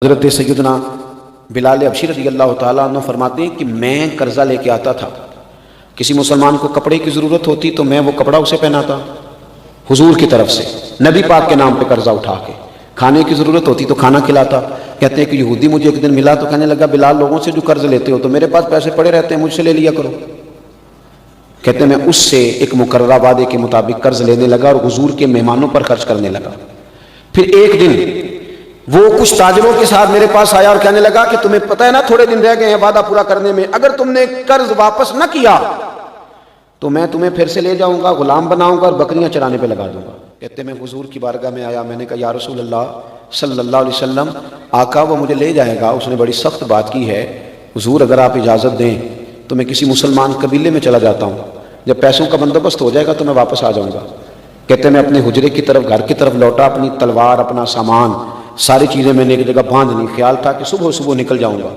हज़रत सैयदना बिलाल हबशी रज़ी अल्लाह तआला अन्हु फरमाते हैं कि मैं कर्ज़ा लेके आता था, किसी मुसलमान को कपड़े की ज़रूरत होती तो मैं वो कपड़ा उसे पहनाता हुजूर की तरफ से, नबी पाक के नाम पे कर्ज़ा उठा के। खाने की ज़रूरत होती तो खाना खिलाता। कहते हैं कि यहूदी मुझे एक दिन मिला तो कहने लगा, बिलाल लोगों से जो कर्ज़ लेते हो तो मेरे पास पैसे पड़े रहते हैं, मुझसे ले लिया करो। कहते हैं मैं उससे एक मुकर्ररा वादे के मुताबिक कर्ज़ लेने लगा और हुजूर के मेहमानों पर खर्च करने लगा। फिर एक दिन वो कुछ ताजरों के साथ मेरे पास आया और कहने लगा कि तुम्हें पता है ना थोड़े दिन रह गए हैं वादा पूरा करने में, अगर तुमने कर्ज वापस न किया तो मैं तुम्हें फिर से ले जाऊंगा, गुलाम बनाऊंगा और बकरियां चराने पे लगा दूंगा। कहते मैं हुजूर की बारगाह में आया, मैंने कहा या रसूल अल्लाह सल्लल्लाहु अलैहि वसल्लम, आका वो मुझे ले जाएगा, उसने बड़ी सख्त बात की है, हुजूर अगर आप इजाज़त दें तो मैं किसी मुसलमान कबीले में चला जाता हूँ, जब पैसों का बंदोबस्त हो जाएगा तो मैं वापस आ जाऊँगा। कहते मैं अपने हुजरे की तरफ, घर की तरफ लौटा, अपनी तलवार, अपना सामान, सारी चीज़ें मैंने एक जगह बांध ली। ख्याल था कि सुबह सुबह निकल जाऊंगा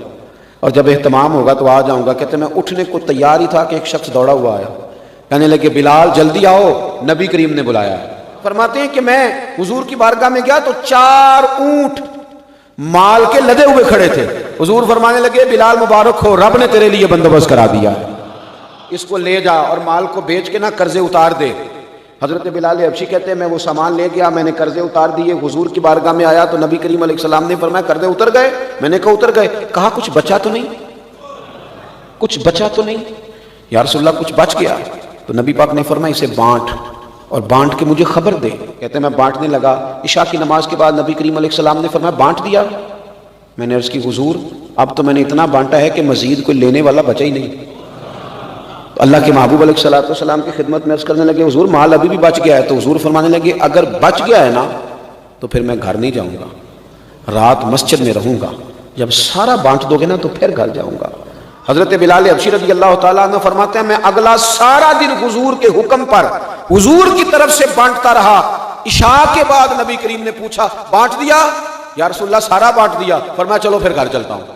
और जब एहतमाम होगा तो आ जाऊंगा। कहते मैं उठने को तैयार ही था कि एक शख्स दौड़ा हुआ आया, कहने लगे बिलाल जल्दी आओ, नबी करीम ने बुलाया। फरमाते हैं कि मैं हुजूर की बारगाह में गया तो 4 ऊंट माल के लदे हुए खड़े थे। हुजूर फरमाने लगे बिलाल मुबारक हो, रब ने तेरे लिए बंदोबस्त करा दिया, इसको ले जा और माल को बेच के ना कर्जे उतार दे। हज़रत बिलाल हबशी कहते हैं मैं वो सामान ले गया, मैंने कर्जे उतार दिए, हुजूर की बारगाह में आया तो नबी करीम अलैहिस्सलाम ने फरमाया कर्जे उतर गए? मैंने कहा उतर गए। कहा कुछ बचा तो नहीं? कुछ बचा तो नहीं? या रसूलल्लाह कुछ बच गया? तो नबी पाक ने फरमाया इसे बांट और बांट के मुझे खबर दे। कहते मैं बांटने लगा। इशा की नमाज के बाद नबी करीम अलैहिस्सलाम ने फरमाया बांट दिया? मैंने अर्ज़ की हुजूर अब तो मैंने इतना बांटा है कि मजीद कोई लेने वाला बचा ही नहीं। तो अल्लाह के महबूब अलैहिस्सलाम की खिदमत में अर्ज़ करने लगे हुजूर माल अभी भी बच गया है। तो हुजूर फरमाने लगे अगर बच गया है ना तो फिर मैं घर नहीं जाऊंगा, रात मस्जिद में रहूंगा, जब सारा बांट दोगे ना तो फिर घर जाऊंगा। हजरत बिलाल हबशी रज़ी अल्लाह तआला अन्हु फरमाते हैं मैं अगला सारा दिन हुजूर के हुक्म पर हुजूर की तरफ से बांटता रहा। इशा के बाद नबी करीम ने पूछा बांट दिया? या रसूलल्लाह सारा बांट दिया। फरमाया चलो फिर घर चलता हूं।